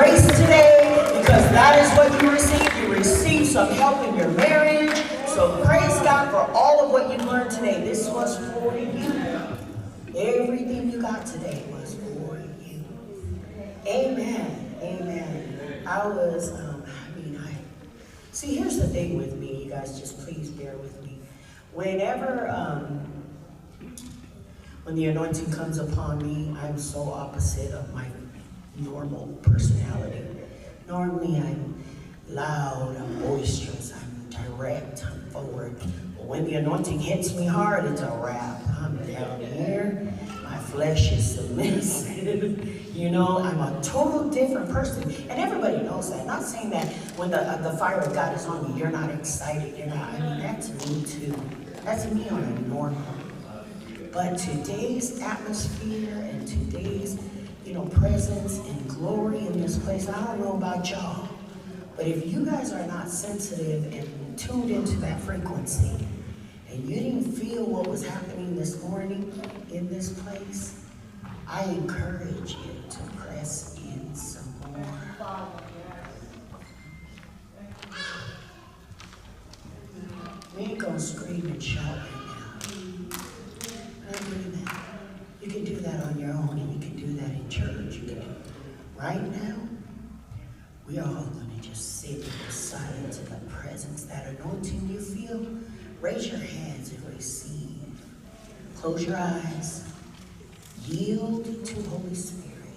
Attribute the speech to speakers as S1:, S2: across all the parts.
S1: grace today because that is what you received. You received some help in your marriage. So praise God for all of what you learned today. This was for you. Everything you got today was for you. Amen. Amen. See, here's the thing with me. You guys just please bear with me. When the anointing comes upon me, I'm so opposite of my normal personality. Normally, I'm loud, I'm boisterous, I'm direct, I'm forward. But when the anointing hits me hard, it's a wrap. I'm down here. My flesh is submissive. You know, I'm a total different person. And everybody knows that. I'm not saying that when the fire of God is on you, you're not excited. You're not. I mean, that's me too. That's me on a normal. But today's atmosphere and today's, presence and glory in this place, I don't know about y'all, but if you guys are not sensitive and tuned into that frequency, and you didn't feel what was happening this morning in this place, I encourage you to press in some more. We ain't gonna scream and shout right now. You can do that on your own, and you can do that in church. You can. Right now, we are all going to just sit in the silence of the presence, that anointing you feel. Raise your hands and receive. Close your eyes. Yield to Holy Spirit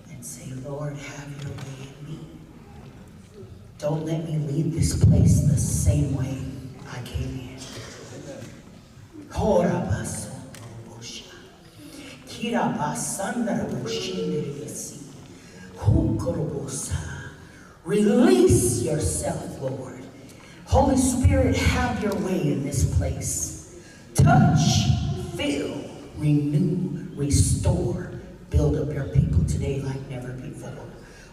S1: and say, Lord, have your way in me. Don't let me leave this place the same way I came in. Release yourself, Lord. Holy Spirit, have your way in this place. Touch, fill, renew, restore, build up your people today like never before.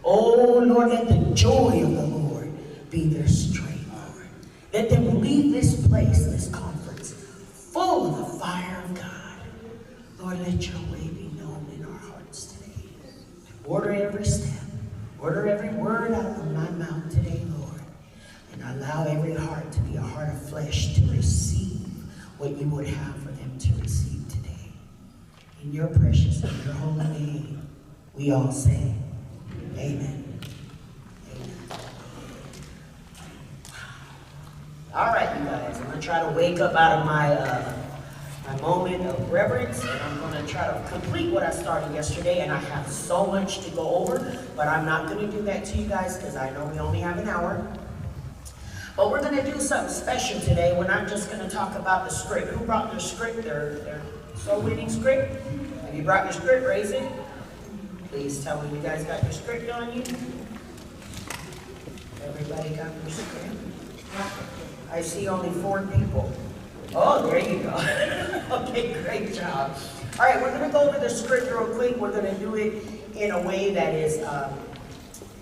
S1: Oh, Lord, let the joy of the Lord be their strength, Lord. Let them leave this place, this conference, full of the fire of God. Lord, let your way be known in our hearts today. Order every step. Order every word out of my mouth today, Lord. And allow every heart to be a heart of flesh to receive what you would have for them to receive today. In your precious and your holy name, we all say, amen. Amen. All right, you guys, I'm going to try to wake up out of my moment of reverence, and I'm going to try to complete what I started yesterday, and I have so much to go over, but I'm not going to do that to you guys because I know we only have an hour. But we're going to do something special today when I'm just going to talk about the script. Who brought their script, their soul-winning script? Have you brought your script? Raise it. Please tell me you guys got your script on you. Everybody got their script? I see only 4 people. Oh, there you go. Okay, great job. All right, we're going to go over the script real quick. We're going to do it in a way that is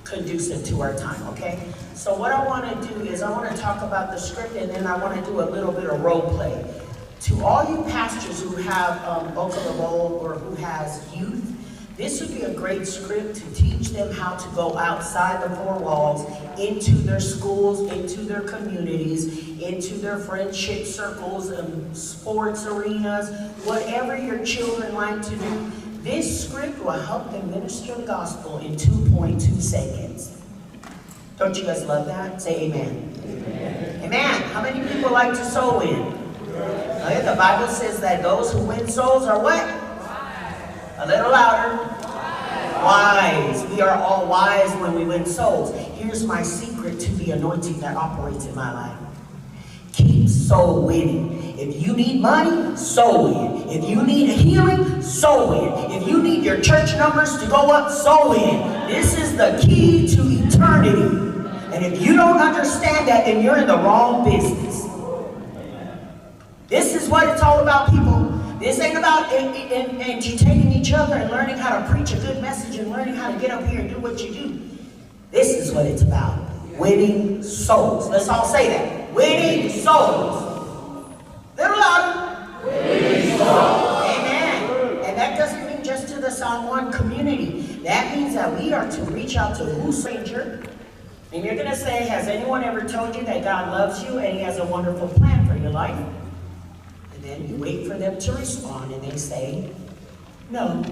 S1: conducive to our time, okay? So what I want to do is I want to talk about the script, and then I want to do a little bit of role play. To all you pastors who have Boca de Role or who has youth, this would be a great script to teach them how to go outside the 4 walls, into their schools, into their communities, into their friendship circles and sports arenas, whatever your children like to do. This script will help them minister the gospel in 2.2 seconds. Don't you guys love that? Say amen. Amen. Amen. How many people like to soul win? Okay, the Bible says that those who win souls are what? A little louder. Wise. We are all wise when we win souls. Here's my secret to the anointing that operates in my life. Keep soul winning. If you need money, soul win. If you need a healing, soul win. If you need your church numbers to go up, soul win. This is the key to eternity. And if you don't understand that, then you're in the wrong business. This is what it's all about, people. This ain't about entertaining each other and learning how to preach a good message and learning how to get up here and do what you do. This is what it's about. Winning souls. Let's all say that. Winning souls. Little louder. Winning souls. Amen. And that doesn't mean just to the Psalm 1 community. That means that we are to reach out to who's stranger. And you're going to say, has anyone ever told you that God loves you and he has a wonderful plan for your life? And then you wait for them to respond and they say, no,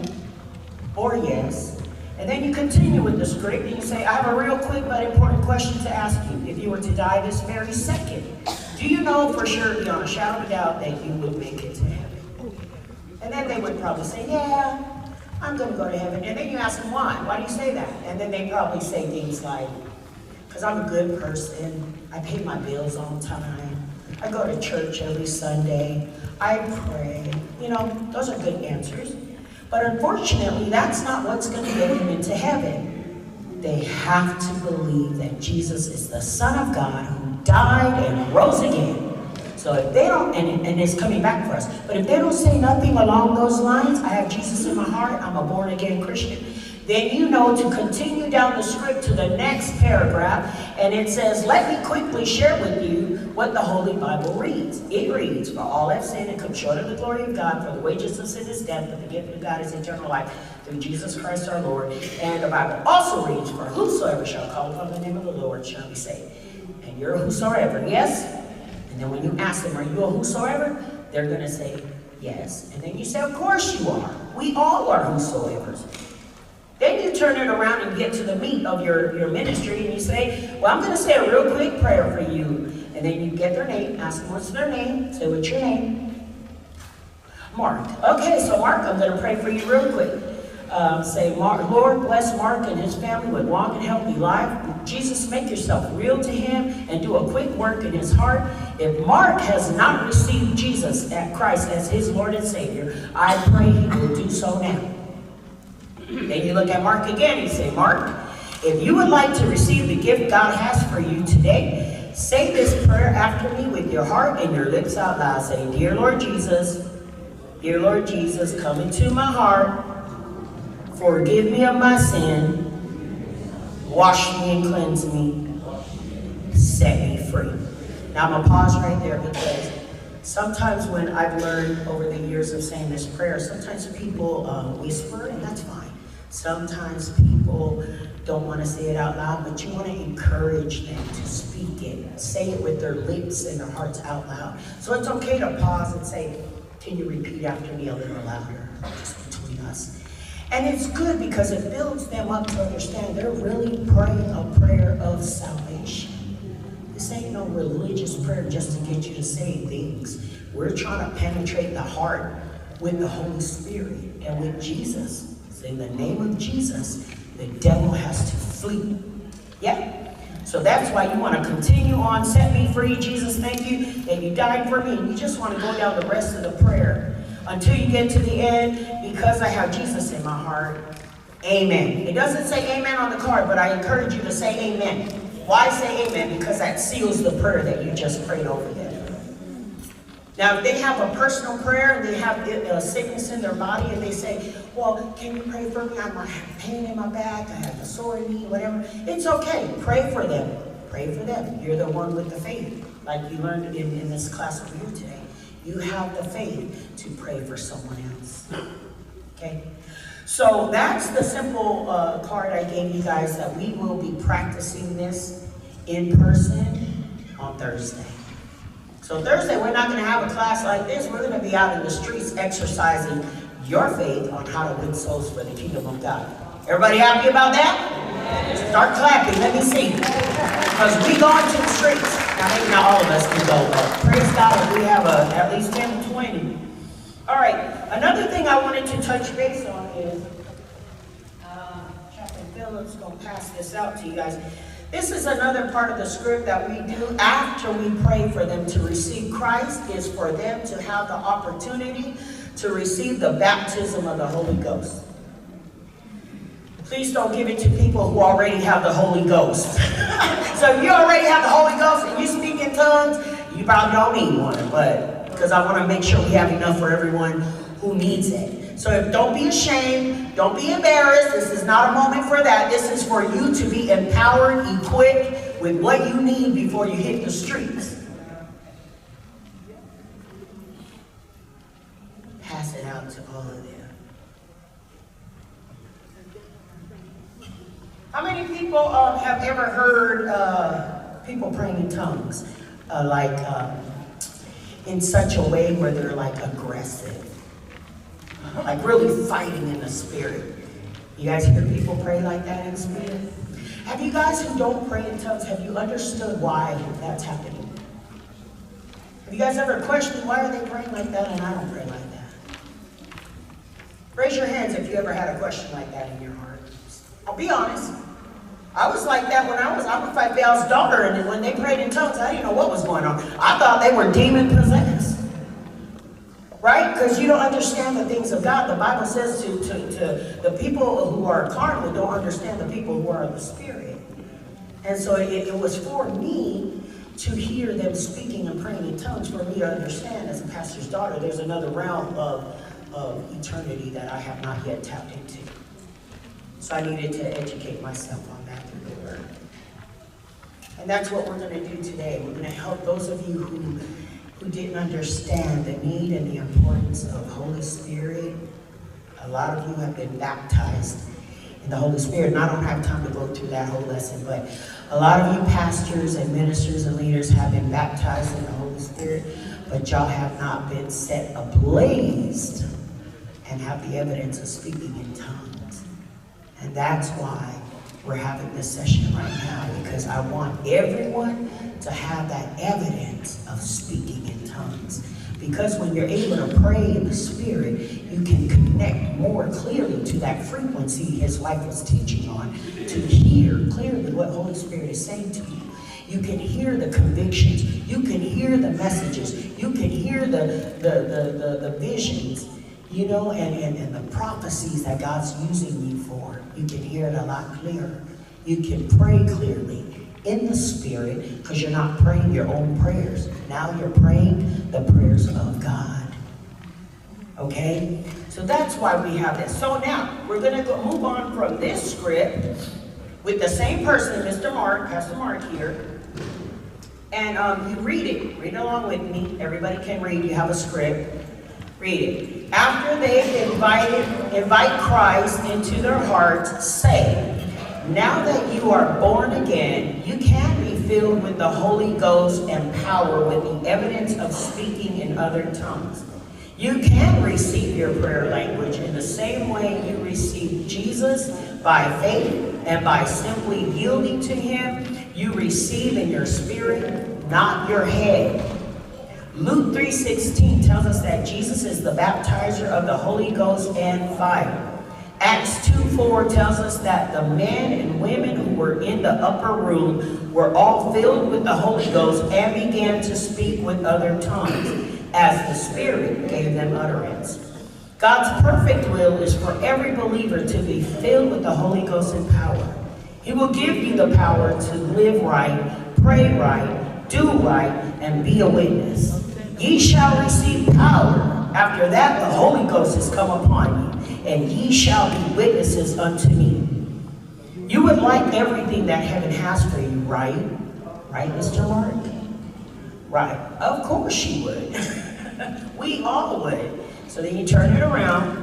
S1: or yes. And then you continue with the script and you say, I have a real quick but important question to ask you. If you were to die this very second, do you know for sure, beyond a shadow of a doubt, that you would make it to heaven? And then they would probably say, yeah, I'm going to go to heaven. And then you ask them why. Why do you say that? And then they probably say things like, because I'm a good person. I pay my bills on time. I go to church every Sunday. I pray. You know, those are good answers. But unfortunately, that's not what's going to get them into heaven. They have to believe that Jesus is the Son of God who died and rose again. So if they don't, and is coming back for us, but if they don't say nothing along those lines, I have Jesus in my heart, I'm a born-again Christian, then you know to continue down the script to the next paragraph, and it says, let me quickly share with you what the Holy Bible reads. It reads, for all have sinned and come short of the glory of God, for the wages of sin is death, but the gift of God is eternal life through Jesus Christ our Lord. And the Bible also reads, for whosoever shall call upon the name of the Lord shall be saved. And you're a whosoever, yes? And then when you ask them, are you a whosoever? They're going to say, yes. And then you say, of course you are. We all are whosoevers. Then you turn it around and get to the meat of your ministry and you say, well, I'm going to say a real quick prayer for you. And then you get their name, ask them what's their name, say what's your name? Mark. Okay, so Mark, I'm going to pray for you real quick. Say, Lord, bless Mark and his family with long and healthy life. Jesus, make yourself real to him and do a quick work in his heart. If Mark has not received Jesus at Christ as his Lord and Savior, I pray he will do so now. Then you look at Mark again and say, Mark, if you would like to receive the gift God has for you today, say this prayer after me with your heart and your lips out loud. Say, Dear Lord Jesus, come into my heart. Forgive me of my sin. Wash me and cleanse me. Set me free. Now I'm going to pause right there because sometimes when I've learned over the years of saying this prayer, sometimes people whisper, and that's fine. Sometimes people don't want to say it out loud, but you want to encourage them to speak it. Say it with their lips and their hearts out loud. So it's okay to pause and say, can you repeat after me a little louder, just between us? And it's good because it builds them up to understand they're really praying a prayer of salvation. This ain't no religious prayer just to get you to say things. We're trying to penetrate the heart with the Holy Spirit and with Jesus. So in the name of Jesus, the devil has to flee. Yeah. So that's why you want to continue on. Set me free, Jesus, thank you that you died for me. And you just want to go down the rest of the prayer until you get to the end. Because I have Jesus in my heart. Amen. It doesn't say amen on the card, but I encourage you to say amen. Why say amen? Because that seals the prayer that you just prayed over them. Now, if they have a personal prayer and they have a sickness in their body and they say, well, can you pray for me? I might have pain in my back. I have a sore knee, whatever. It's okay. Pray for them. Pray for them. You're the one with the faith, like you learned in this class over here today. You have the faith to pray for someone else. Okay? So that's the simple card I gave you guys that we will be practicing this in person on Thursday. So Thursday, we're not going to have a class like this. We're going to be out in the streets exercising your faith on how to win souls for the kingdom of God. Everybody happy about that? Start clapping. Let me see. Because we go into the streets. Now, maybe not all of us can go, but praise God, we have at least 10 to 20. All right. Another thing I wanted to touch base on is, Chaplain Phillips going to pass this out to you guys. This is another part of the script that we do after we pray for them to receive Christ, is for them to have the opportunity to receive the baptism of the Holy Ghost. Please don't give it to people who already have the Holy Ghost. So if you already have the Holy Ghost and you speak in tongues, you probably don't need one, but because I want to make sure we have enough for everyone who needs it. So don't be ashamed, don't be embarrassed. This is not a moment for that. This is for you to be empowered, equipped with what you need before you hit the streets. Pass it out to all of them. people have ever heard people praying in tongues? In such a way where they're like aggressive. Like really fighting in the spirit. You guys hear people pray like that in the spirit? Have you guys who don't pray in tongues, have you understood why that's happening? Have you guys ever questioned why are they praying like that and I don't pray like that? Raise your hands if you ever had a question like that in your heart. I'll be honest. I was like that when I'm Faaita's daughter, and when they prayed in tongues, I didn't know what was going on. I thought they were demon possessed. Right? Because you don't understand the things of God. The Bible says to the people who are carnal don't understand the people who are of the Spirit. And so it was for me to hear them speaking and praying in tongues, for me to understand as a pastor's daughter, there's another realm of eternity that I have not yet tapped into. So I needed to educate myself on that through the Word. And that's what we're going to do today. We're going to help those of you who didn't understand the need and the importance of Holy Spirit. A lot of you have been baptized in the Holy Spirit. And I don't have time to go through that whole lesson, but a lot of you pastors and ministers and leaders have been baptized in the Holy Spirit, but y'all have not been set ablaze and have the evidence of speaking in tongues. And that's why we're having this session right now, because I want everyone to have that evidence of speaking in tongues. Because when you're able to pray in the Spirit, you can connect more clearly to that frequency his wife was teaching on, to hear clearly what Holy Spirit is saying to you. You can hear the convictions. You can hear the messages. You can hear the visions, you know, and the prophecies that God's using you for. You can hear it a lot clearer. You can pray clearly in the Spirit, because you're not praying your own prayers. Now you're praying the prayers of God. Okay? So that's why we have this. So now, we're going to move on from this script with the same person, Mr. Mark, Pastor Mark here. And you read it. Read along with me. Everybody can read. You have a script. Read it. After they invite Christ into their hearts, say, now that you are born again, you can be filled with the Holy Ghost and power with the evidence of speaking in other tongues. You can receive your prayer language in the same way you received Jesus, by faith and by simply yielding to him. You receive in your spirit, not your head. Luke 3:16 tells us that Jesus is the baptizer of the Holy Ghost and fire. Acts 2:4 tells us that the men and women who were in the upper room were all filled with the Holy Ghost and began to speak with other tongues as the Spirit gave them utterance. God's perfect will is for every believer to be filled with the Holy Ghost and power. He will give you the power to live right, pray right, do right, and be a witness. Ye shall receive power. After that, the Holy Ghost has come upon you, and ye shall be witnesses unto me. You would like everything that heaven has for you, right? Right, Mr. Mark? Right. Of course you would. We all would. So then you turn it around,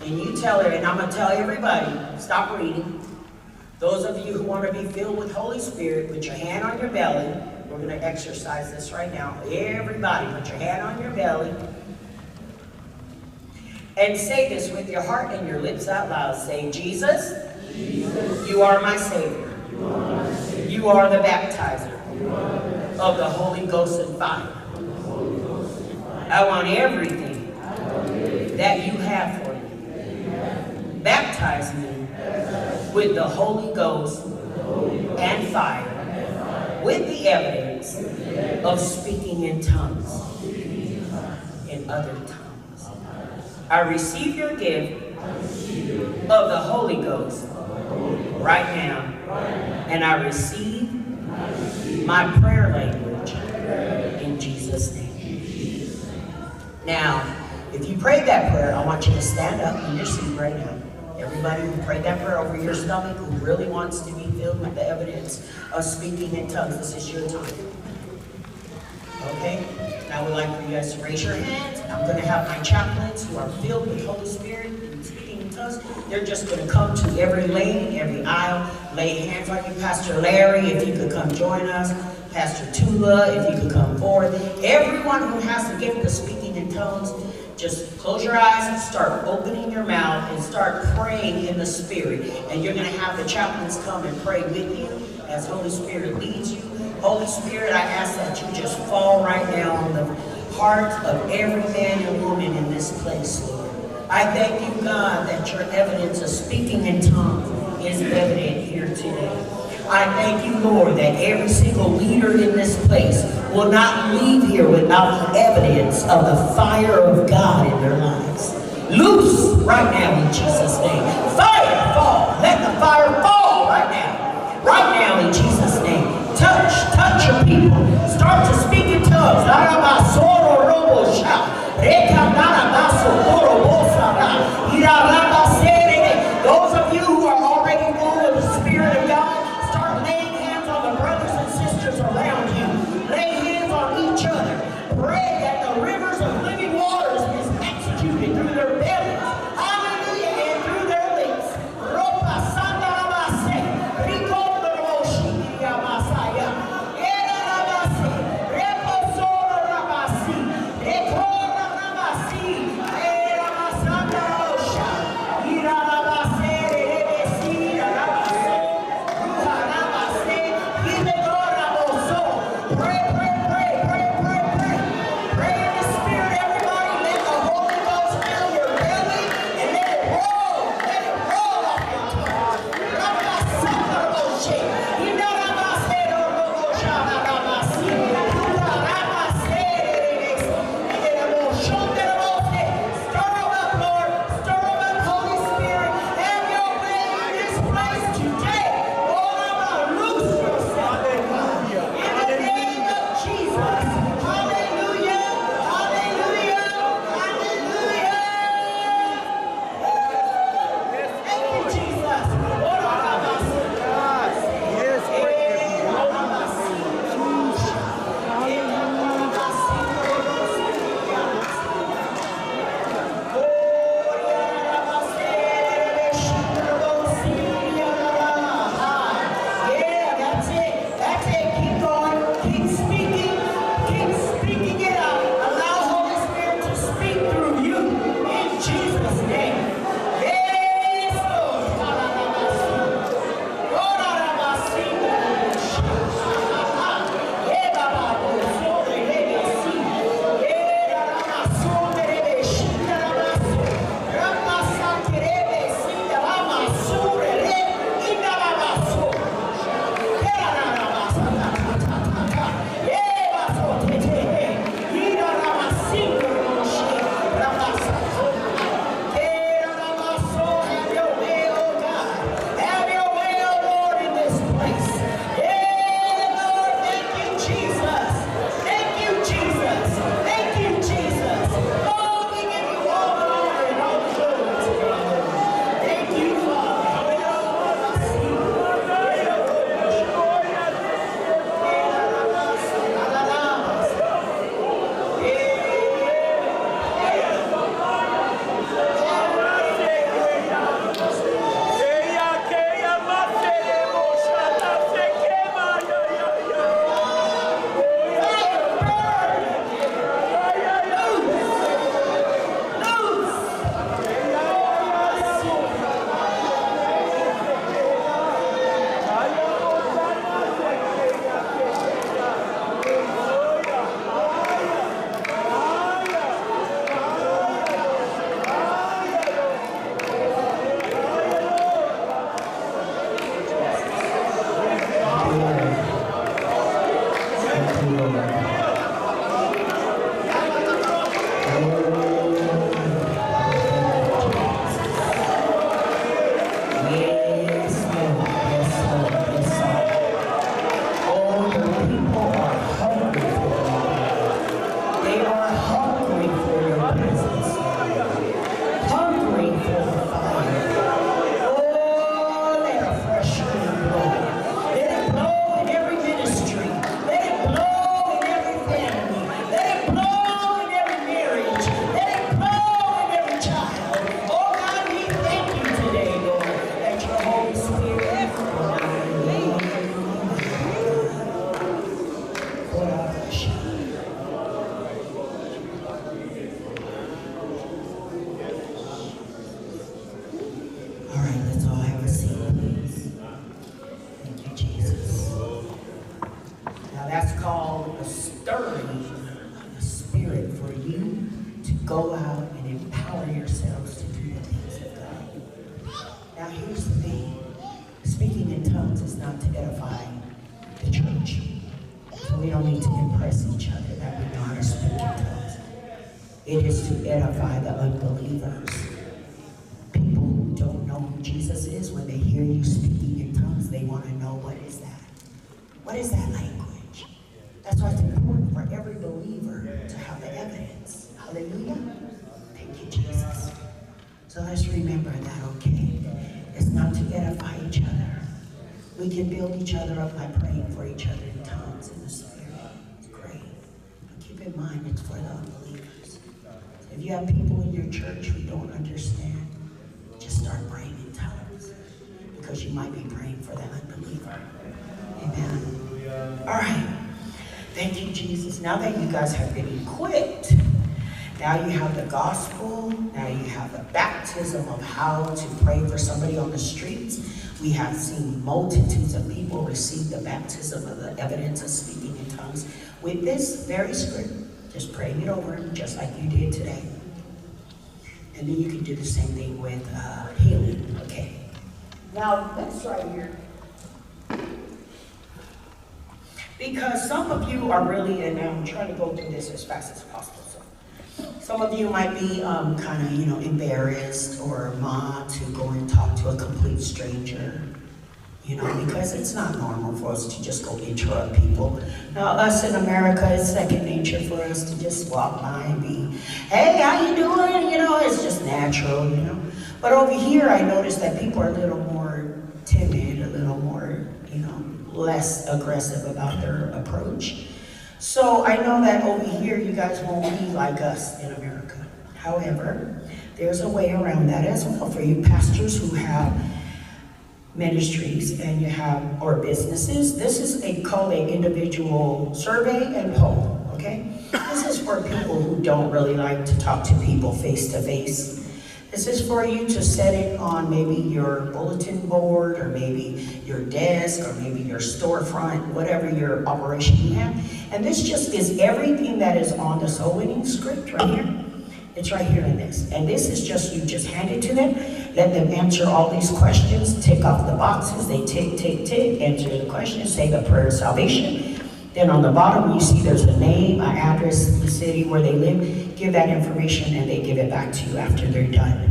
S1: and you tell her, and I'm going to tell everybody, stop reading. Those of you who want to be filled with Holy Spirit, put your hand on your belly. We're going to exercise this right now. Everybody, put your hand on your belly. And say this with your heart and your lips out loud. Say, Jesus, you are my Savior. You are the baptizer of the Holy Ghost and fire. I want everything that you have for me. Baptize me with the Holy Ghost and fire, with the evidence of speaking in tongues, in other tongues. I receive your gift of the Holy Ghost right now, and I receive my prayer language in Jesus' name. Now, if you prayed that prayer, I want you to stand up in your seat right now. Everybody who prayed that prayer over your stomach, who really wants to be filled with the evidence of speaking in tongues, this is your time. Okay? Now I would like for you guys to raise your hands. I'm going to have my chaplains who are filled with Holy Spirit and speaking in tongues. us. They're just going to come to every lane, every aisle, lay hands on you. Pastor Larry, if you could come join us. Pastor Tula, if you could come forward. Everyone who has the gift of speaking in tongues, just close your eyes and start opening your mouth and start praying in the Spirit. And you're going to have the chaplains come and pray with you as Holy Spirit leads you. Holy Spirit, I ask that you just fall right now on the heart of every man and woman in this place, Lord. I thank you, God, that your evidence of speaking in tongues is evident here today. I thank you, Lord, that every single leader in this place will not leave here without evidence of the fire of God in their lives. Loose right now in Jesus' name. Fire fall. Let the fire fall right now. Right now in Jesus' name. Touch your people. Start to speak in tongues. Those of you who are already full of the Spirit of God, start laying hands on the brothers and sisters around you. Lay hands on each other. Pray that the rivers of living waters is executed through their bellies. Hallelujah, and through their lips. That's called a stirring of the Spirit for you to go out and empower yourselves to do the things of God. Now here's the thing. Speaking in tongues is not to edify the church. So we don't need to impress each other that we know how to speak in tongues. It is to edify the unbelievers. People who don't know who Jesus is, when they hear you speaking in tongues, they want to know, what is that? What is that language? That's why it's important for every believer to have the evidence. Hallelujah. Thank you, Jesus. So let's remember that, okay? It's not to edify each other. We can build each other up by praying for each other in tongues in the Spirit. It's great. But keep in mind, it's for the unbelievers. If you have people in your church who don't understand, just start praying in tongues, because you might be praying for the unbeliever. Amen. All right. Thank you, Jesus. Now that you guys have been equipped, now you have the gospel. Now you have the baptism of how to pray for somebody on the streets. We have seen multitudes of people receive the baptism of the evidence of speaking in tongues with this very script. Just praying it over them, just like you did today. And then you can do the same thing with healing. Okay. Now, this right here. Because some of you are really, and I'm trying to go through this as fast as possible. So some of you might be kind of, embarrassed or mod to go and talk to a complete stranger. Because it's not normal for us to just go interrupt people. Now, us in America, it's second nature for us to just walk by and be, hey, how you doing? It's just natural, But over here, I noticed that people are a little more timid, a little more, less aggressive about their approach. So I know that over here, you guys won't be like us in America. However, there's a way around that as well for you pastors who have ministries and or businesses. This is called an individual survey and poll, okay? This is for people who don't really like to talk to people face to face. This is for you to set it on maybe your bulletin board, or maybe your desk, or maybe your storefront, whatever your operation you have. And this just is everything that is on the soul winning script right here. It's right here in this. And this is just, you just hand it to them, let them answer all these questions, tick off the boxes, they tick, tick, tick, answer the questions, say the prayer of salvation. Then on the bottom, you see there's a name, an address, the city where they live. Give that information and they give it back to you after they're done.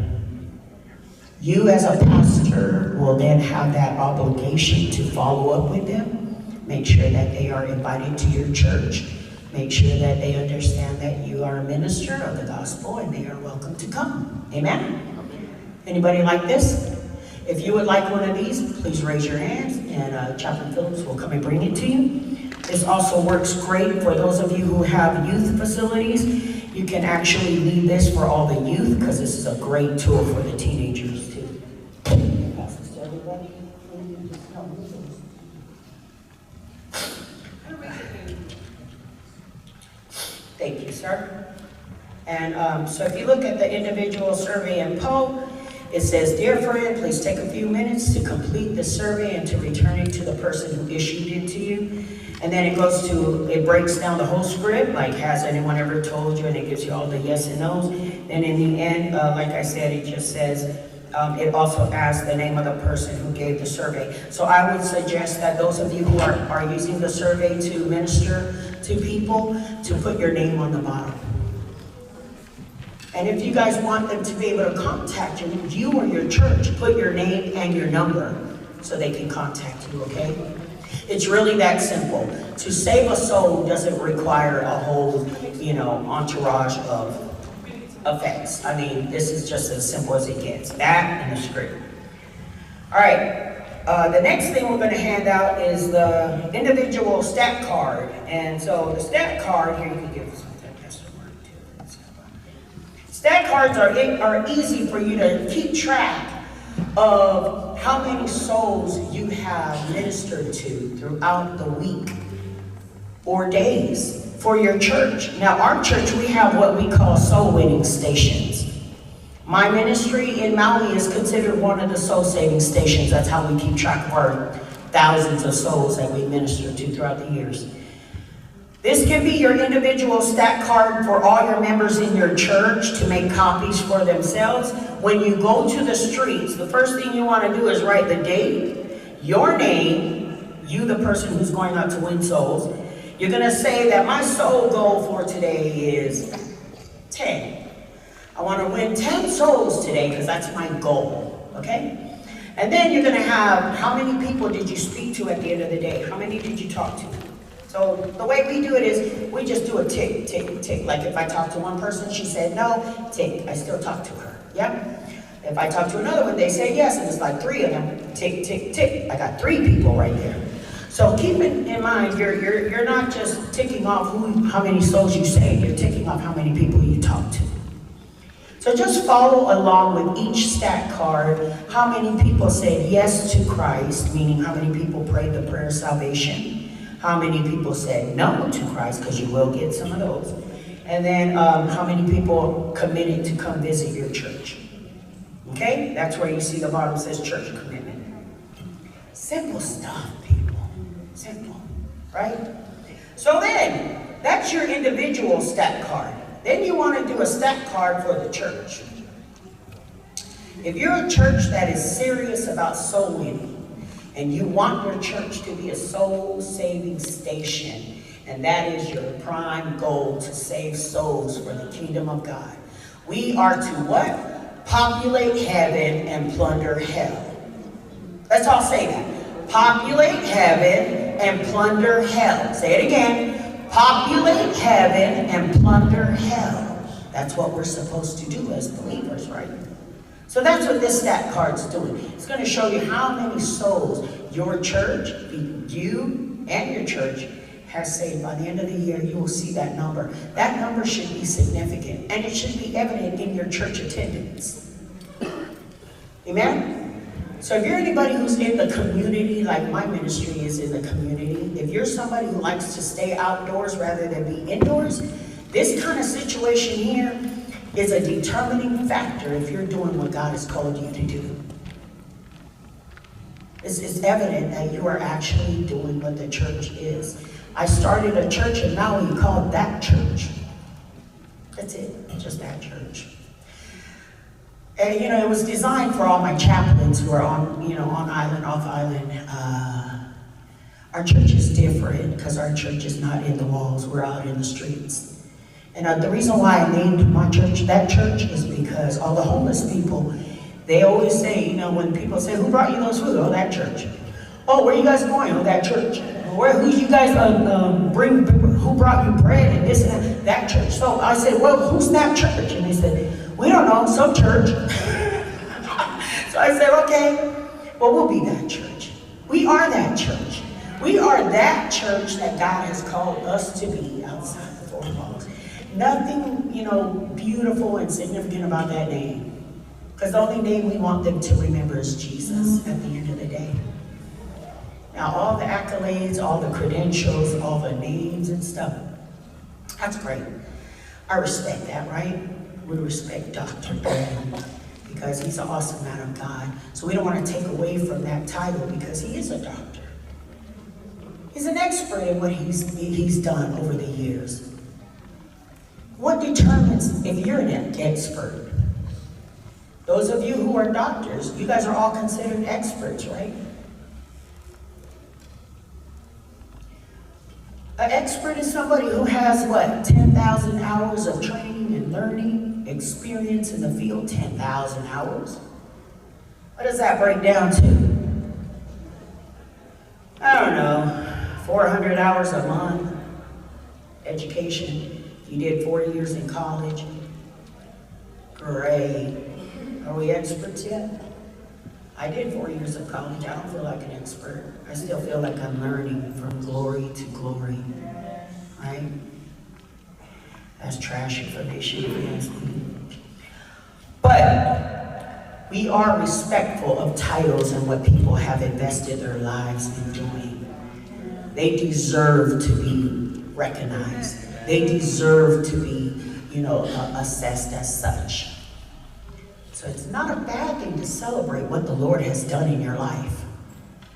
S1: You as a pastor will then have that obligation to follow up with them, make sure that they are invited to your church, make sure that they understand that you are a minister of the gospel and they are welcome to come. Amen? Anybody like this? If you would like one of these, please raise your hands and Chaplain Phillips will come and bring it to you. This also works great for those of you who have youth facilities. You can actually leave this for all the youth, because this is a great tool for the teenagers too. Pass this to everybody. Thank you, sir. And so if you look at the individual survey and poll, it says, dear friend, please take a few minutes to complete the survey and to return it to the person who issued it to you. And then it breaks down the whole script, like, has anyone ever told you, and it gives you all the yes and no's. And in the end, like I said, it just says, it also asks the name of the person who gave the survey. So I would suggest that those of you who are using the survey to minister to people, to put your name on the bottom. And if you guys want them to be able to contact you or your church, put your name and your number so they can contact you, okay? It's really that simple. To save a soul doesn't require a whole, entourage of effects. I mean, this is just as simple as it gets. That and the script. All right. The next thing we're going to hand out is the individual stat card. And so the stat card, here you can give this one to Pastor Mark too. Stat cards are easy for you to keep track of how many souls you have ministered to throughout the week or days for your church. Now, our church, we have what we call soul winning stations. My ministry in Maui is considered one of the soul saving stations. That's how we keep track of our thousands of souls that we minister to throughout the years. This can be your individual stack card for all your members in your church to make copies for themselves. When you go to the streets, the first thing you want to do is write the date, your name, you the person who's going out to win souls. You're going to say that my soul goal for today is 10. I want to win 10 souls today because that's my goal, okay? And then you're going to have, how many people did you speak to at the end of the day? How many did you talk to? So the way we do it is we just do a tick, tick, tick. Like if I talk to one person, she said no, tick. I still talk to her, yeah? If I talk to another one, they say yes, and it's like 3 of them, tick, tick, tick. I got 3 people right there. So keep it in mind, you're not just ticking off how many souls you saved, you're ticking off how many people you talk to. So just follow along with each stack card, how many people said yes to Christ, meaning how many people prayed the prayer of salvation. How many people said no to Christ, because you will get some of those. And then how many people committed to come visit your church. Okay? That's where you see the bottom says church commitment. Simple stuff, people. Simple. Right? So then, that's your individual stack card. Then you want to do a stack card for the church. If you're a church that is serious about soul winning, and you want your church to be a soul-saving station, and that is your prime goal, to save souls for the kingdom of God. We are to what? Populate heaven and plunder hell. Let's all say that. Populate heaven and plunder hell. Say it again. Populate heaven and plunder hell. That's what we're supposed to do as believers, right? So that's what this stack card's doing. It's going to show you how many souls your church, you and your church, has saved. By the end of the year, you will see that number. That number should be significant, and it should be evident in your church attendance. Amen? So if you're anybody who's in the community, like my ministry is in the community, if you're somebody who likes to stay outdoors rather than be indoors, this kind of situation here is a determining factor if you're doing what God has called you to do. It's evident that you are actually doing what the church is. I started a church, and now we call that church. That's it, just that church. And it was designed for all my chaplains who are on island, off island. Our church is different because our church is not in the walls, we're out in the streets. And the reason why I named my church that church is because all the homeless people, they always say, when people say, who brought you those food? Oh, that church. Oh, where are you guys going? Oh, that church. Who you guys who brought you bread and this and that? That church. So I said, well, who's that church? And they said, we don't know, some church. So I said, okay, well, we'll be that church. We are that church. We are that church that God has called us to be outside the four walls. Nothing, beautiful and significant about that name. Because the only name we want them to remember is Jesus at the end of the day. Now, all the accolades, all the credentials, all the names and stuff, that's great. I respect that, right? We respect Dr. Ben because he's an awesome man of God. So we don't want to take away from that title because he is a doctor. He's an expert in what he's done over the years. What determines if you're an expert? Those of you who are doctors, you guys are all considered experts, right? An expert is somebody who has, 10,000 hours of training and learning, experience in the field, 10,000 hours. What does that break down to? I don't know, 400 hours a month, education. You did 4 years in college. Great. Are we experts yet? I did 4 years of college. I don't feel like an expert. I still feel like I'm learning from glory to glory. Right? That's trash information if you ask me. But we are respectful of titles and what people have invested their lives in doing. They deserve to be recognized. They deserve to be, assessed as such. So it's not a bad thing to celebrate what the Lord has done in your life.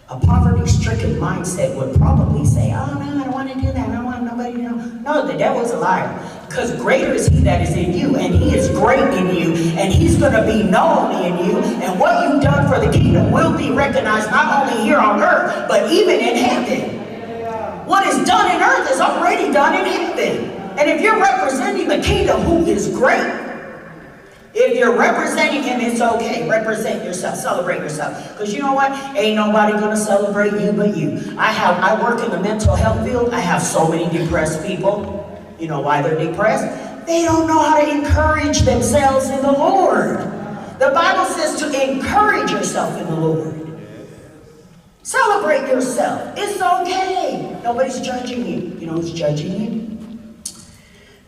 S1: A poverty-stricken mindset would probably say, oh no, I don't want to do that. I don't want nobody to know. No, the devil's a liar. Because greater is he that is in you, and he is great in you, and he's going to be known in you, and what you've done for the kingdom will be recognized not only here on earth, but even in heaven. What is done in earth is already done in heaven. And if you're representing the kingdom, who is great, if you're representing him, it's okay. Represent yourself. Celebrate yourself. Because you know what? Ain't nobody going to celebrate you but you. I work in the mental health field. I have so many depressed people. You know why they're depressed? They don't know how to encourage themselves in the Lord. The Bible says to encourage yourself in the Lord. Celebrate yourself. It's okay. Nobody's judging you. You know who's judging you?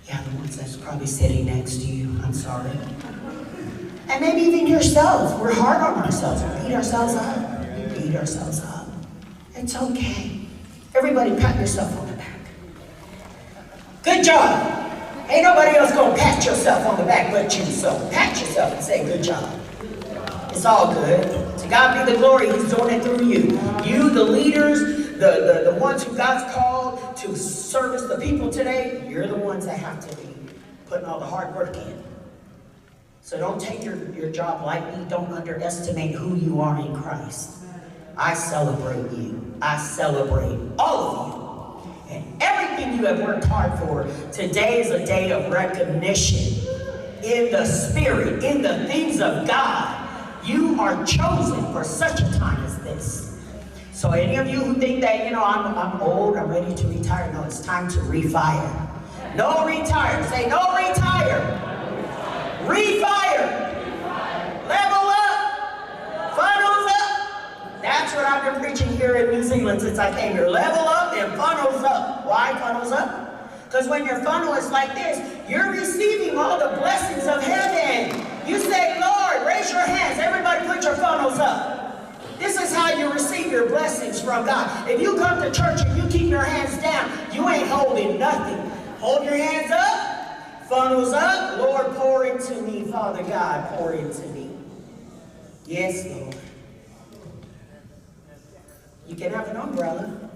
S1: Yeah, the ones that's probably sitting next to you. I'm sorry. And maybe even yourself. We're hard on ourselves. We beat ourselves up. We beat ourselves up. It's okay. Everybody pat yourself on the back. Good job. Ain't nobody else gonna pat yourself on the back but you. So pat yourself and say good job. It's all good. To God be the glory. He's doing it through you. You, the leaders, the ones who God's called to service the people today, you're the ones that have to be putting all the hard work in. So don't take your job lightly. Don't underestimate who you are in Christ. I celebrate you. I celebrate all of you. And everything you have worked hard for. Today is a day of recognition in the Spirit, in the things of God. You are chosen for such a time as this. So any of you who think that, you know, I'm old, I'm ready to retire. No, it's time to refire. No retire. Say no retire. Refire. Level up. Funnels up. That's what I've been preaching here in New Zealand since I came here. Level up and funnels up. Why funnels up? Because when your funnel is like this, you're receiving all the blessings of heaven. You say, Lord, raise your hands. Everybody put your funnels up. This is how you receive your blessings from God. If you come to church and you keep your hands down, you ain't holding nothing. Hold your hands up. Funnels up. Lord, pour into me. Father God, pour into me. Yes, Lord. You can have an umbrella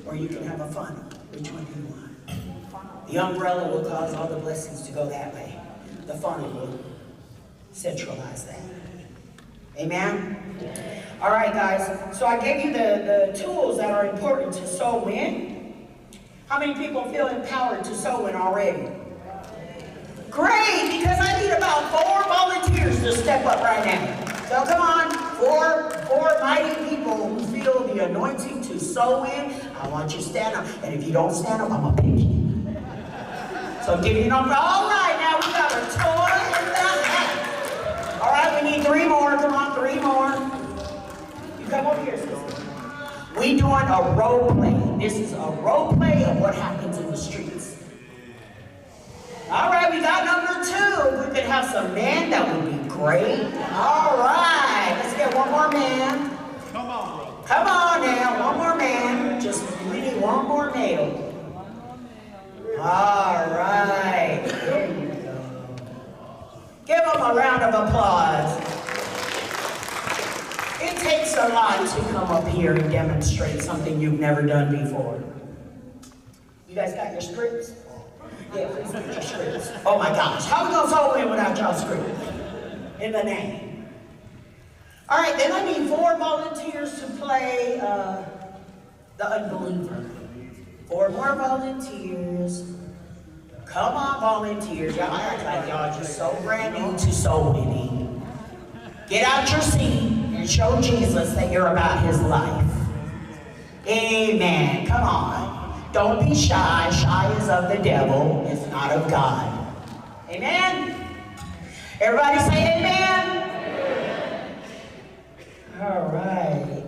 S1: or you can have a funnel. Which one do you want? The umbrella will cause all the blessings to go that way. The funnel will centralize that. Amen? All right, guys. So I gave you the tools that are important to sow in. How many people feel empowered to sow in already? Great, because I need about 4 volunteers to step up right now. So come on, four mighty people who feel the anointing to sow in. I want you to stand up. And if you don't stand up, I'm going to pick you. So give you a number. All right, now we got a toy in the hat. All right, we need 3 more. Come on, 3 more. You come over here, sister. We doing a role play. This is a role play of what happens in the streets. All right, we got number 2. If we could have some men, that would be great. All right, let's get one more man.
S2: Come on, bro.
S1: Come on now, one more man. Just we need one more male. All right, there you go. Give them a round of applause. It takes a lot to come up here and demonstrate something you've never done before. You guys got your scripts? Yeah, please get your scripts. Oh my gosh, how are we going to sow in without y'all script? In the name. All right, then I need 4 volunteers to play the unbeliever. 4 more volunteers. Come on, volunteers. Y'all act like y'all just so brand new to soul winning. Get out your seat and show Jesus that you're about his life. Amen. Come on. Don't be shy. Shy is of the devil. It's not of God. Amen? Everybody say amen? Amen. All right.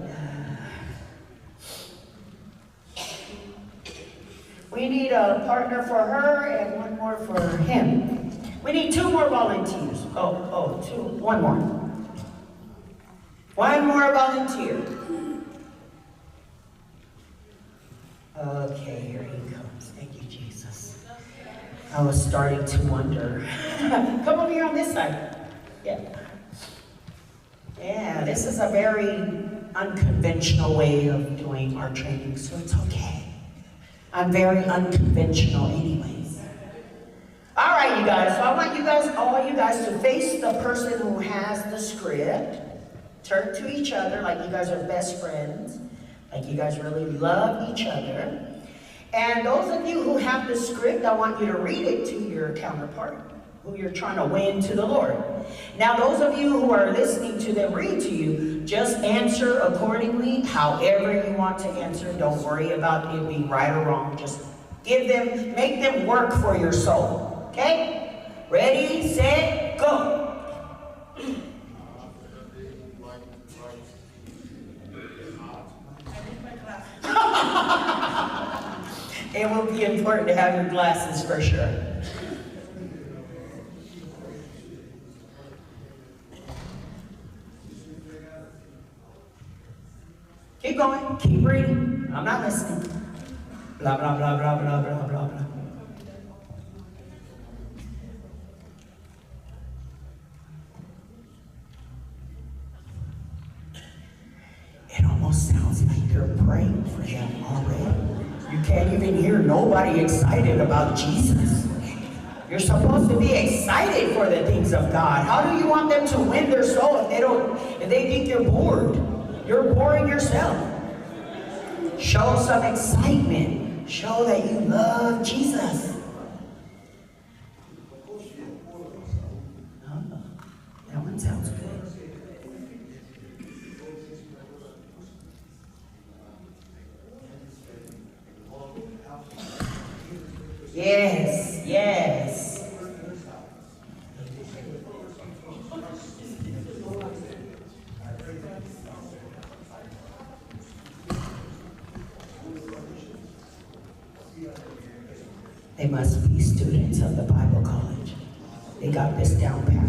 S1: We need a partner for her and 1 more for him. We need 2 more volunteers. One more. 1 more volunteer. Okay, here he comes. Thank you, Jesus. I was starting to wonder. Come over here on this side. Yeah. Yeah, this is a very unconventional way of doing our training, so it's okay. I'm very unconventional anyways. All right, you guys. So I want you guys, all you guys, to face the person who has the script. Turn to each other like you guys are best friends. Like you guys really love each other. And those of you who have the script, I want you to read it to your counterpart, who you're trying to win to the Lord. Now, those of you who are listening to them read to you, just answer accordingly, however you want to answer. Don't worry about it being right or wrong. Just give them, make them work for your soul. Okay? Ready, set, go. It will be important to have your glasses for sure. Keep going, keep reading. I'm not listening. Blah, blah, blah, blah, blah, blah, blah, blah. It almost sounds like you're praying for him already. You can't even hear nobody excited about Jesus. You're supposed to be excited for the things of God. How do you want them to win their soul if they think you're bored? You're boring yourself. Show some excitement. Show that you love Jesus. Oh, that one sounds good. Yes, yes. They must be students of the Bible college. They got this down pat.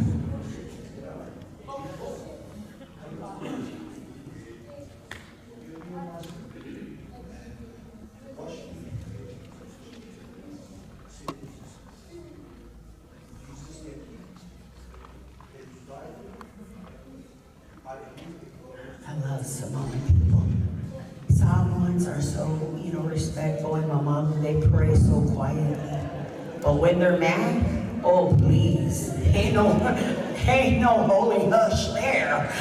S1: I love Samoan people. Samoans are so, respectful, and my mom, they pray so quietly. But when they're mad, oh please, ain't no holy hush there.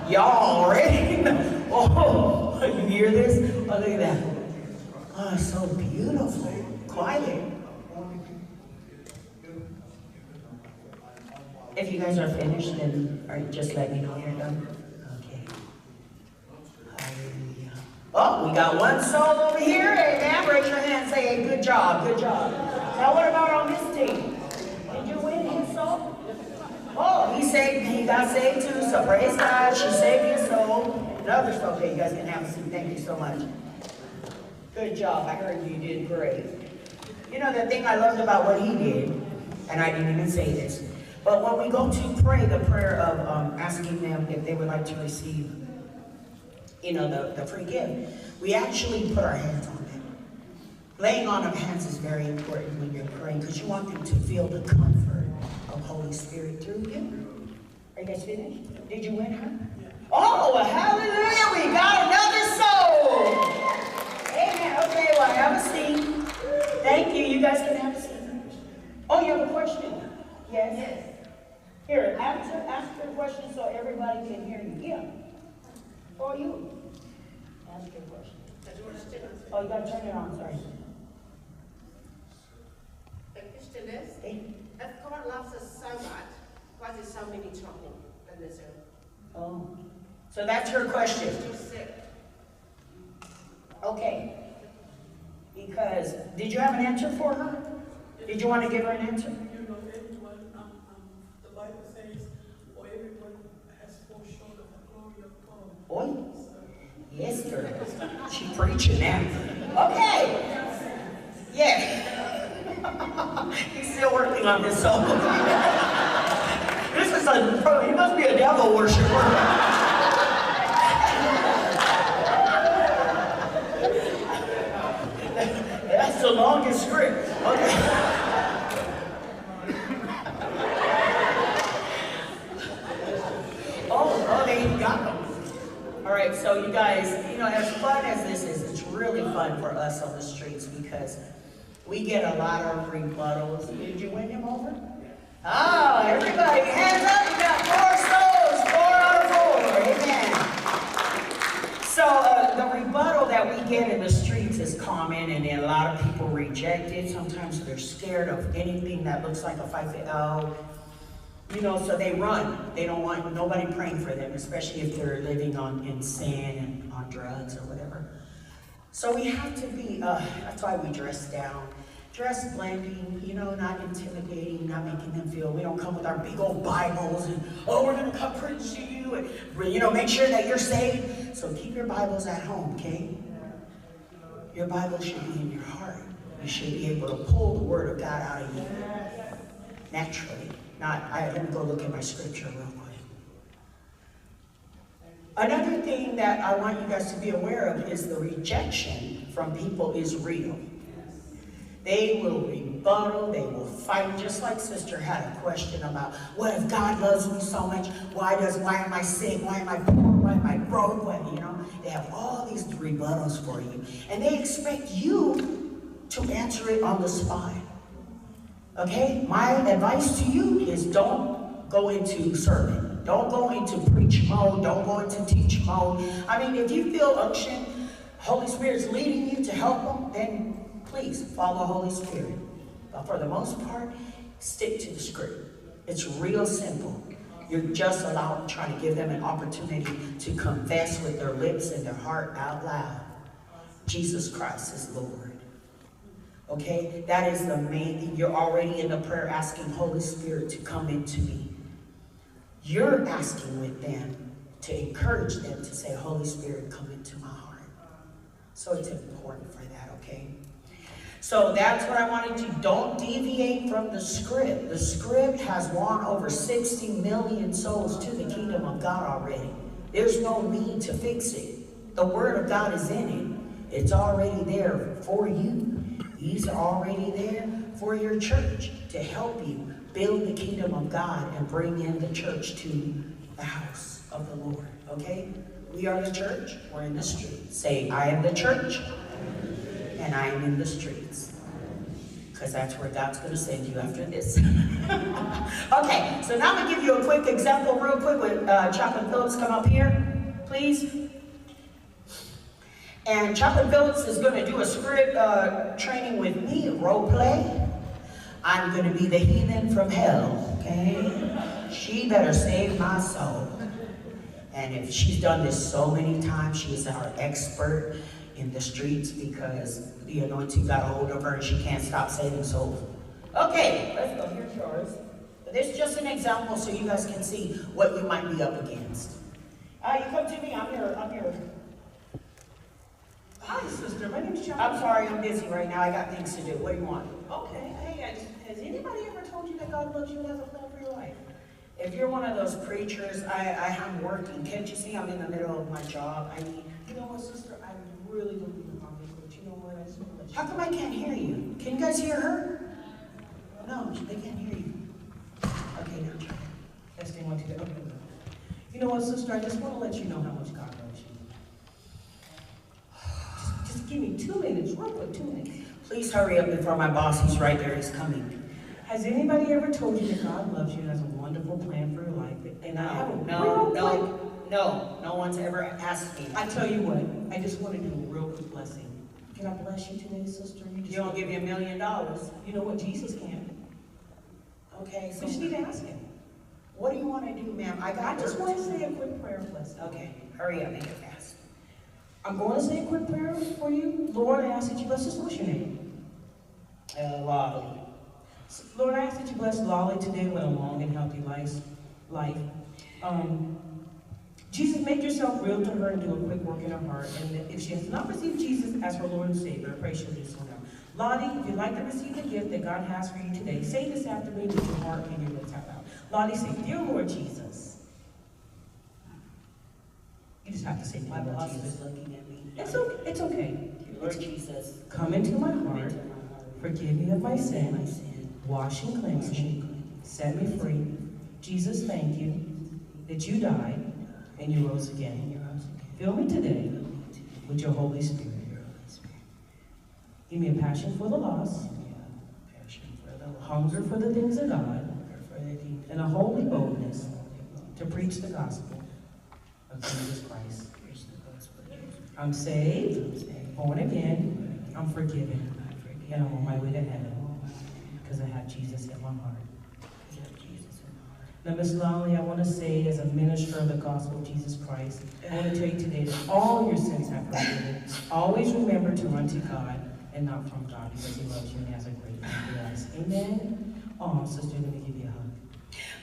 S1: Y'all ready? Oh, you hear this? Oh, look at that. Oh, it's so beautiful. Quiet. If you guys are finished, then just let me know you're done. Okay. Hallelujah. Oh, we got one soul over here. Amen. Raise your hand and say, hey, good job, good job. Now what about on this team? Did you win his soul? Oh, he got saved too, so praise God. She saved his soul. Another soul. Okay, you guys can have a seat. Thank you so much. Good job. I heard you did great. You know, the thing I loved about what he did, and I didn't even say this, but when we go to pray, the prayer of asking them if they would like to receive, the free gift, we actually put our hands on them. Laying on of hands is very important when you're praying because you want them to feel the comfort of Holy Spirit through you. Are you guys finished? Did you win her? Yeah. Oh, hallelujah! We got another soul! Amen. Okay, well, have a seat. Thank you. You guys can have a seat. Oh, you have a question? Yes? Yes. Here, ask your question so everybody can hear you. Yeah. For you. Ask your question. Oh, you got to turn it on, sorry.
S2: The question is, if God loves us so much, why is there so many trouble in this earth?
S1: Oh. So that's her question. Okay. Because, did you have an answer for her? Did you want to give her an answer?
S3: The Bible says, for everyone has fall short of the glory of God.
S1: Oh, yes, girl. She preaching now. Okay. Yeah. He's still working on this song. This is he must be a devil worshiper. That's the longest script. Okay. Oh, they got them. All right, so you guys, as fun as this is, it's really really fun for us on the streets because we get a lot of rebuttals. Did you win him over? Oh, everybody, hands up. You got 4 souls, 4 out of 4. Amen. So the rebuttal that we get in the streets is common, and then a lot of people reject it. Sometimes they're scared of anything that looks like a Faaita. So they run. They don't want nobody praying for them, especially if they're living in sin and on drugs or whatever. So we have to be, that's why we dress down. Dress blending, not intimidating, not making them feel, we don't come with our big old Bibles and, we're going to come preach to you and, make sure that you're saved. So keep your Bibles at home, okay? Your Bible should be in your heart. You should be able to pull the Word of God out of you naturally. Let me go look at my scripture real quick. Another thing that I want you guys to be aware of is the rejection from people is real. They will rebuttal, they will fight, just like Sister had a question about, what if God loves me so much? Why am I sick? Why am I poor? Why am I broke? They have all these rebuttals for you. And they expect you to answer it on the spot. Okay? My advice to you is don't go into sermon. Don't go into preach mode. Don't go into teach mode. If you feel unction, Holy Spirit's leading you to help them, then please follow Holy Spirit. But for the most part, stick to the script. It's real simple. You're just trying to give them an opportunity to confess with their lips and their heart out loud. Jesus Christ is Lord. Okay? That is the main thing. You're already in the prayer asking Holy Spirit to come into me. You're asking with them to encourage them to say, Holy Spirit, come into my heart. So it's important for that, okay? So that's what I wanted to. Don't deviate from the script. The script has won over 60 million souls to the kingdom of God already. There's no need to fix it. The Word of God is in it. It's already there for you. He's already there for your church to help you build the kingdom of God and bring in the church to the house of the Lord. Okay? We are the church. We're in the streets. Say, I am the church. And I am in the streets. Because that's where God's going to send you after this. Okay, so now I'm going to give you a quick example real quick with Chaplain Phillips. Come up here, please. And Chaplain Phillips is going to do a script training with me, role play. I'm going to be the heathen from hell, okay? She better save my soul. And if she's done this so many times, she's our expert in the streets because the anointing got a hold of her and she can't stop saving souls. Okay, let's go. Here's yours. This is just an example so you guys can see what you might be up against. You come to me. I'm your.
S3: Hi, sister. My name's John.
S1: I'm sorry, I'm busy right now. I got things to do. What do you want?
S3: Okay. Hey, has anybody ever told you that God loves you and has a plan for your life?
S1: If you're one of those preachers, I'm working. Can't you see I'm in the middle of my job?
S3: You know what, sister? I really don't need to comment, but you know what? I just want to let you
S1: How come I can't hear you? Can you guys hear her? No, they can't hear you. Okay, now try.
S3: Testing 1, 2, 3. Okay. You know what, sister? I just want to let you know how much God loves you. Just give me 2 minutes, real quick, 2 minutes.
S1: Please hurry up before my boss, he's right there, he's coming.
S3: Has anybody ever told you that God loves you and has a wonderful plan for your life? And I have a
S1: no one's ever asked me.
S3: I tell you what, I just want to do a real quick blessing. Can I bless you today, sister?
S1: You don't give me $1 million.
S3: You know what? Jesus can.
S1: Okay, so
S3: We just need to ask him.
S1: what do you want to do, ma'am? I
S3: just want to say a quick prayer blessing.
S1: Okay, hurry up, make it fast.
S3: I'm going to say a quick prayer for you. Lord, I ask that you bless us. What's your name?
S1: Lolly.
S3: Lord, I ask that you bless Lolly today with a long and healthy life. Jesus, make yourself real to her and do a quick work in her heart. And if she has not received Jesus as her Lord and Savior, I pray she'll do so now. Lottie, if you'd like to receive the gift that God has for you today, say this after me with your heart and your lips out loud. Lottie, say, Dear Lord Jesus. You just have to say,
S1: My
S3: Dear Lord
S1: boss
S3: Jesus.
S1: is looking at me.
S3: It's okay.
S1: Lord Jesus,
S3: Come into my
S1: come
S3: heart.
S1: into my heart.
S3: Forgive me of my
S1: My
S3: sin.
S1: sin.
S3: Wash and cleanse me. Set me free. Jesus, thank you that you died and you rose again. Fill me today with your Holy Spirit. Give me a passion for the lost, hunger for the things of God, and a holy boldness to preach the gospel of Jesus Christ. I'm saved, born again, I'm forgiven, and I'm on my way to heaven because I have Jesus in my heart. Now, Miss Longley, I want to say, as a minister of the gospel of Jesus Christ, I want to tell you today that all your sins have forgiven. Always remember to run to God and not from God, because He loves you and has a great plan for us. Amen. Oh, sister, let me give you a hug.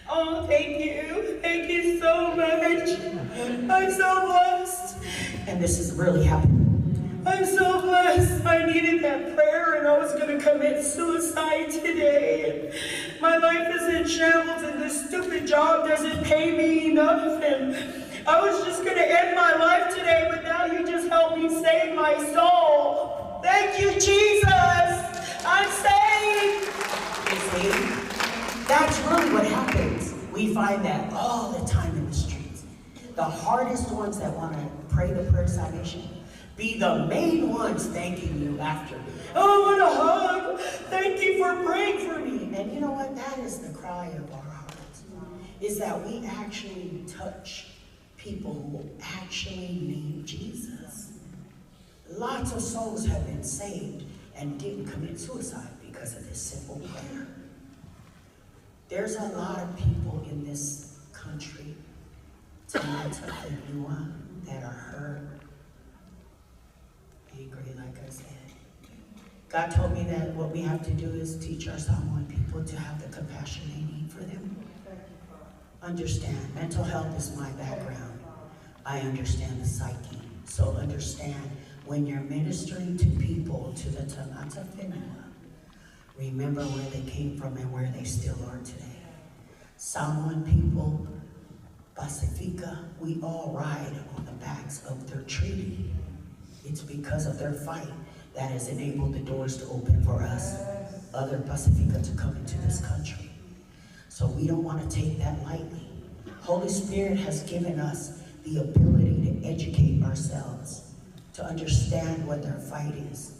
S4: Oh, thank you. Thank you so much. I'm so blessed.
S1: And this is really happening.
S4: I'm so blessed. I needed that prayer, and I was going to commit suicide today. My life is in shambles, and this stupid job doesn't pay me enough. And I was just going to end my life today, but now you just helped me save my soul. Thank you, Jesus. I'm saved.
S1: You see? That's really what happens. We find that all the time in the streets. The hardest ones that want to pray the prayer of salvation be the main ones thanking you after. Oh, I want a hug. Thank you for praying for me. And you know what? That is the cry of our hearts. Is that we actually touch people who actually need Jesus. Lots of souls have been saved and didn't commit suicide because of this simple prayer. There's a lot of people in this country, that are hurt, angry, like I said. God told me that what we have to do is teach our Samoan people to have the compassion they need for them. Understand, mental health is my background. I understand the psyche. So understand, when you're ministering to people, to the Tanata Whenua, remember where they came from and where they still are today. Samoan people, Pacifica, we all ride on the backs of their treaty. It's because of their fight that has enabled the doors to open for us, other Pacifica, to come into this country. So we don't want to take that lightly. Holy Spirit has given us the ability to educate ourselves, to understand what their fight is,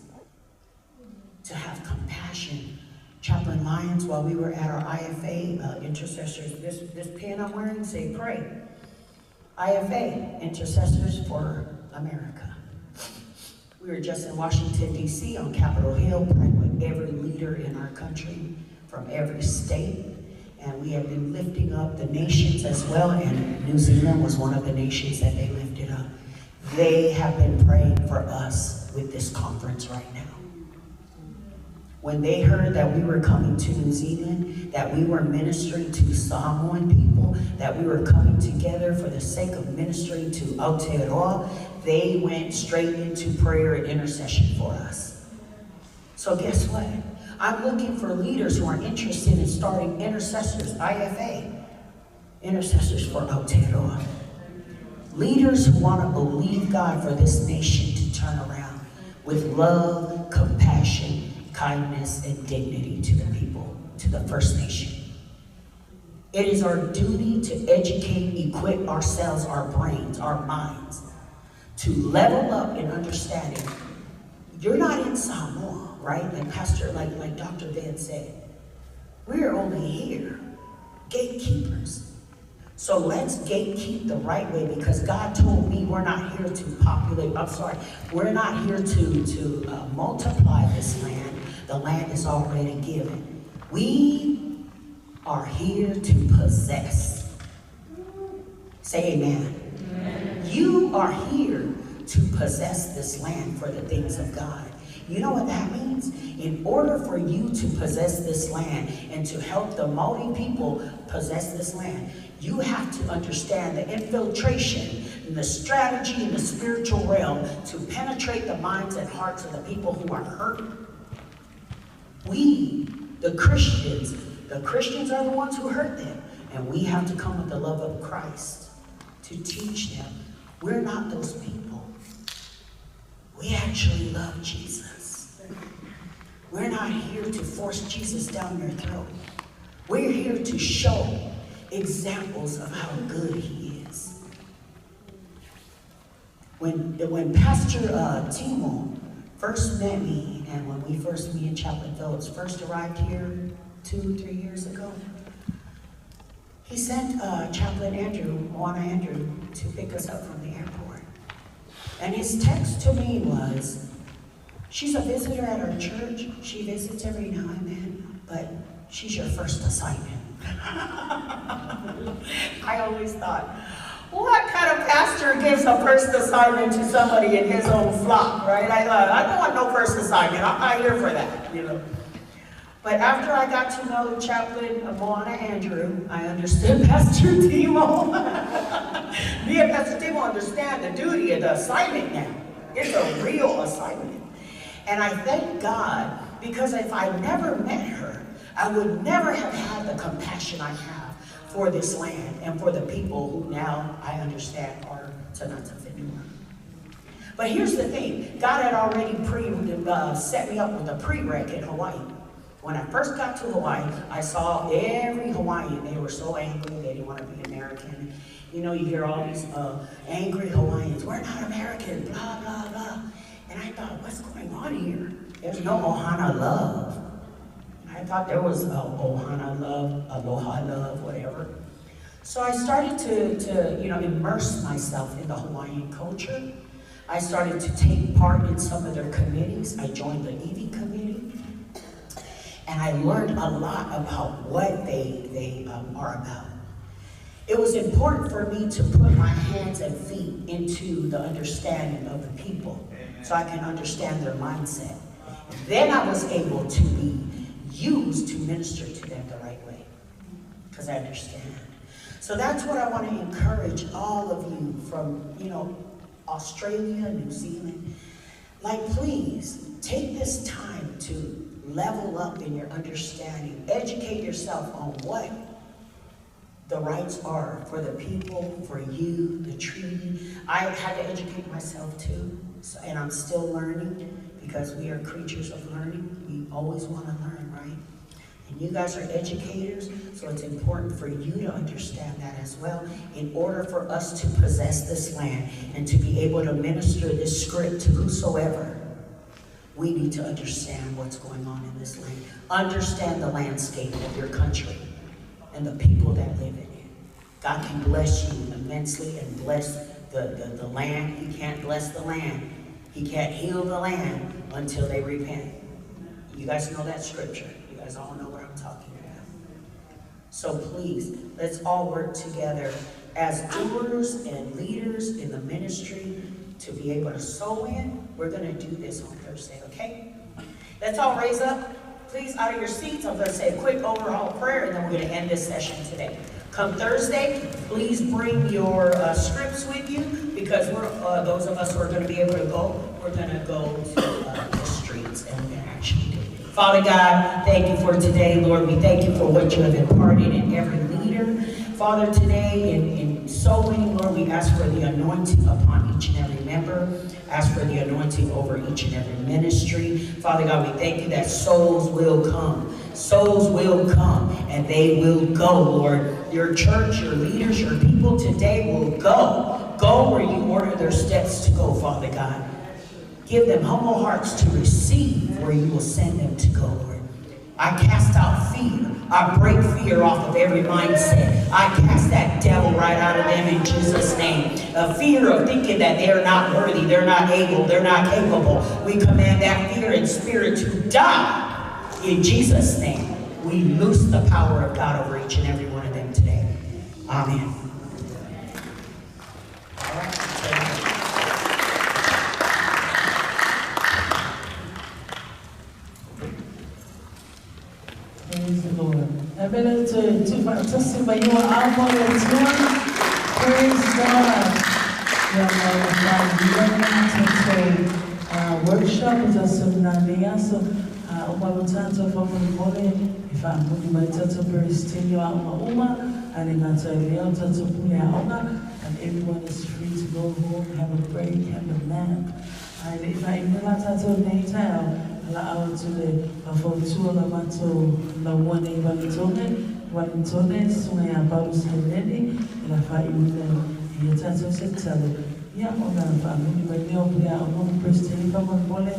S1: to have compassion. Chaplain Lyons, while we were at our IFA intercessors, this pen I'm wearing, say pray. IFA, Intercessors for America. We were just in Washington, D.C. on Capitol Hill, praying with every leader in our country from every state. And we have been lifting up the nations as well, and New Zealand was one of the nations that they lifted up. They have been praying for us with this conference right now. When they heard that we were coming to New Zealand, that we were ministering to Samoan people, that we were coming together for the sake of ministering to Aotearoa, they went straight into prayer and intercession for us. So guess what? I'm looking for leaders who are interested in starting intercessors, IFA, Intercessors for Aotearoa. Leaders who want to believe God for this nation to turn around with love, compassion, kindness, and dignity to the people, to the First Nation. It is our duty to educate, equip ourselves, our brains, our minds, to level up in understanding. You're not in Samoa, right? Like Pastor, like Dr. Van said, we're only here, gatekeepers. So let's gatekeep the right way, because God told me we're not here to populate, we're not here to multiply this land. The land is already given. We are here to possess. Say amen. Amen. You are here to possess this land for the things of God. You know what that means? In order for you to possess this land and to help the Maori people possess this land, you have to understand the infiltration and the strategy in the spiritual realm to penetrate the minds and hearts of the people who are hurt. We, the Christians are the ones who hurt them. And we have to come with the love of Christ to teach them. We're not those people. We actually love Jesus. We're not here to force Jesus down your throat. We're here to show examples of how good he is. When Pastor Timo first met me, and when me and Chaplain Phillips first arrived here 2-3 years ago, he sent Chaplain Moana Andrew, to pick us up from the airport. And his text to me was, she's a visitor at our church. She visits every now and then, but she's your first assignment. I always thought, what kind of pastor gives a first assignment to somebody in his own flock, right? I thought, I don't want no first assignment. I'm not here for that, you know. But after I got to know Chaplain Moana Andrew, I understood Pastor Timo. Me and Pastor Timo understand the duty of the assignment now. It's a real assignment. And I thank God, because if I never met her, I would never have had the compassion I have for this land and for the people who now I understand are Tanata Whenua. But here's the thing, God had already set me up with a prereq in Hawaii. When I first got to Hawaii, I saw every Hawaiian, they were so angry, they didn't want to be American. You know, you hear all these angry Hawaiians, we're not American, blah, blah, blah. And I thought, what's going on here? There's no Ohana love. I thought there was Ohana love, Aloha love, whatever. So I started to immerse myself in the Hawaiian culture. I started to take part in some of their committees. I joined the EV committee. And I learned a lot about what they are about. It was important for me to put my hands and feet into the understanding of the people so I can understand their mindset. Then I was able to be used to minister to them the right way, because I understand. So that's what I want to encourage all of you from, Australia, New Zealand. Like, please, take this time to level up in your understanding. Educate yourself on what the rights are for the people, for you, the treaty. I had to educate myself too, and I'm still learning, because we are creatures of learning. We always want to learn, right? And you guys are educators, so it's important for you to understand that as well. In order for us to possess this land and to be able to minister this script to whosoever, we need to understand what's going on in this land. Understand the landscape of your country and the people that live in it. God can bless you immensely and bless the land. He can't bless the land. He can't heal the land until they repent. You guys know that scripture. You guys all know what I'm talking about. So please, let's all work together as doers and leaders in the ministry to be able to sow in. We're going to do this on Thursday, okay? Let's all raise up. Please, out of your seats, I'm going to say a quick overall prayer, and then we're going to end this session today. Come Thursday, please bring your scripts with you, because we're those of us who are going to be able to go, we're going to go to the streets, and we're going to actually do it. Father God, thank you for today, Lord. We thank you for what you have imparted in every leader. Father, today in sowing, Lord, we ask for the anointing upon each and every member. Ask for the anointing over each and every ministry. Father God, we thank you that souls will come. Souls will come, and they will go, Lord. Your church, your leaders, your people today will go. Go where you order their steps to go, Father God. Give them humble hearts to receive where you will send them to go, Lord. I cast out fear. I break fear off of every mindset. I cast that devil right out of them in Jesus' name. A fear of thinking that they're not worthy, they're not able, they're not capable. We command that fear and spirit to die in Jesus' name. We loose the power of God over each and every one of them today. Amen.
S5: Praise the Lord. I've been into testimony. You are out on your tour. Praise God. Workshop is a seminar. So, umabuthanto famulibole ifamu imathatha peristinyo uma and imathatha puya and everyone is free to go home, have a break, have a nap. And if I imathatha natal ala awatule afotuola mato la one Walitone sunga ya baru sendeni ila fa imune yathatha setalo Ya ona family banyo pia ono prestini kama pole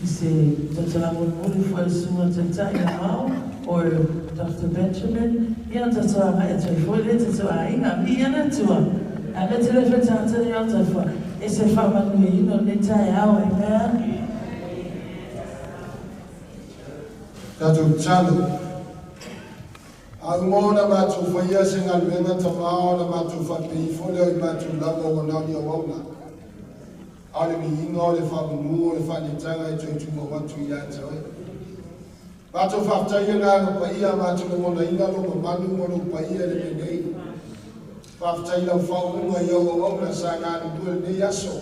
S5: ise tatala muli for suma tata ya mau or Dr. Benjamin ya tatala ma eto for it so ainga mi yana tua ana telefa tata ya tafa ise family you know neta ya amen
S6: Tatu chalo Almona matu faya singal wenga tamao na matu fati folio matu labo wanani awona. Ale mi ingo le fa mu le fa ni tanga e tu mo watu ya tawe. Matu fafta yenga ko ia matu mo na inga lo manu mo lo pa ia le nei. Fafta ila fa mo yo wona sanga du le yaso.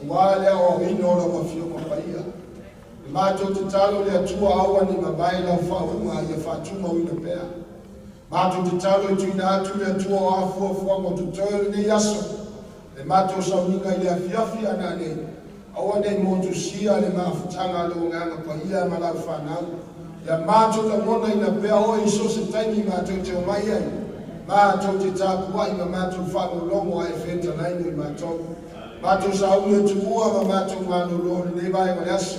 S6: Wale o ino lo mafio mo pa ia. Matu titalo le atua awa ni mabaila fa uma ia fa tuma wina pea. Matu titalo tuina atu le atua afu afu mo tutoyo ni yaso. Le matu sauninga ile afiafi anane. Awa ne motu sia le mafutanga le nganga pa ia mala fanau. Ya matu la mona ina pea o iso se taimi matu te omaya. Matu titaku wa ima matu fano longo a efenta nainu matu. Matu saule tuua matu manu lo ne vai ma yaso.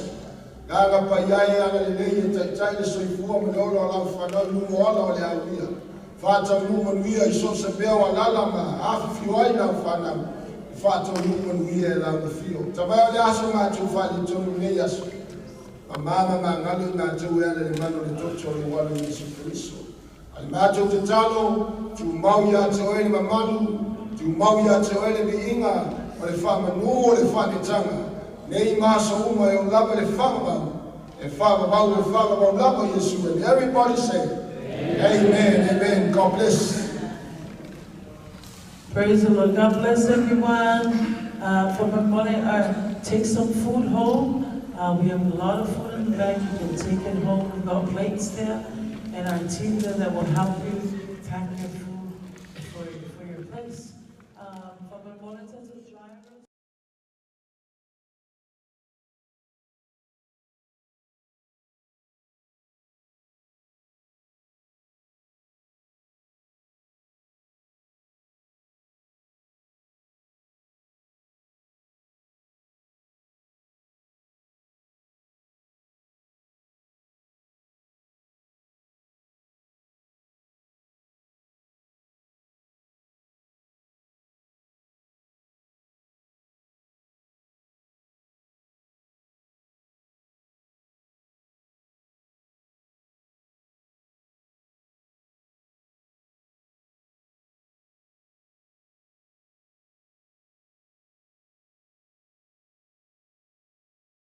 S6: Naga pa iai aga le lei e tai le soifua manolo ala whanau lumo ala o le auia. Whata lumo nuia I so se bea wa lala ma afi fiwai na whanau. Whata lumo nuia e la mafio. Tawai o le aso mātou whali tonu nei aso. Ma mama ma ngalo I mātou ea le mano le tocho le walo Yesu Christo. Ale mātou te talo, tu mau ia te oele ma manu, tu mau ia te oele mi inga, o le whamanu o le whanetanga. Nei masa uma e o lava le whamabau. E whamabau le whamabau lava Yesu. And everybody say, Amen, amen. God bless.
S5: Praise the Lord. God bless everyone. For my morning, take some food home. We have a lot of food in the bag. You can take it home. We've got plates there. And our team there that will help you pack your